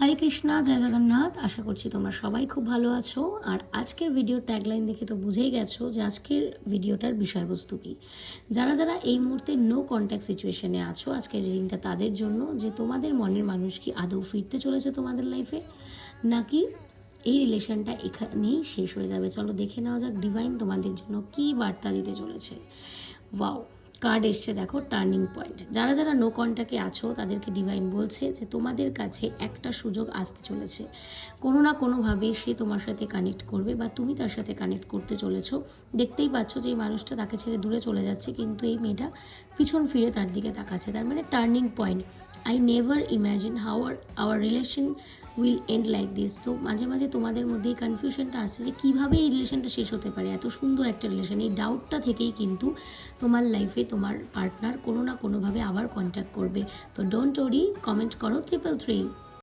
হরে কৃষ্ণা, জয় জগন্নাথ। আশা করছি তোমরা সবাই খুব ভালো আছো। আর আজকের ভিডিওর ট্যাগলাইন দেখে তো বুঝেই গেছো যে আজকের ভিডিওটার বিষয়বস্তু কী। যারা যারা এই মুহূর্তে নো কন্ট্যাক্ট সিচুয়েশনে আছো, আজকের রিডিংটা তাদের জন্য, যে তোমাদের মনের মানুষ কি আদৌ ফিরতে চলেছে তোমাদের লাইফে, নাকি এই রিলেশনটা এখানেই শেষ হয়ে যাবে। চলো দেখে নেওয়া যাক ডিভাইন তোমাদের জন্য কী বার্তা দিতে চলেছে। ওয়াও, কার্ড এসছে দেখো, টার্নিং পয়েন্ট। যারা যারা নো কন্ট্যাক্টে আছো তাদেরকে ডিভাইন বলছে যে তোমাদের কাছে একটা সুযোগ আসতে চলেছে। কোনো না কোনোভাবে সে তোমার সাথে কানেক্ট করবে বা তুমি তার সাথে কানেক্ট করতে চলেছো। দেখতেই পাচ্ছ যে এই মানুষটা তাকে ছেড়ে দূরে চলে যাচ্ছে, কিন্তু এই মেয়েটা পিছন ফিরে তার দিকে তাকাচ্ছে। তার মানে turning point. I never imagine how our relation will end like this. তো মাঝে মাঝে তোমাদের মধ্যে এই কনফিউশনটা আসছে যে কীভাবে এই রিলেশনটা শেষ হতে পারে, এত সুন্দর একটা রিলেশন। এই ডাউটটা থেকেই কিন্তু তোমার লাইফে তোমার পার্টনার কোনো না কোনোভাবে আবার কন্ট্যাক্ট করবে। তো ডোন্ট ওরি, কমেন্ট করো 333।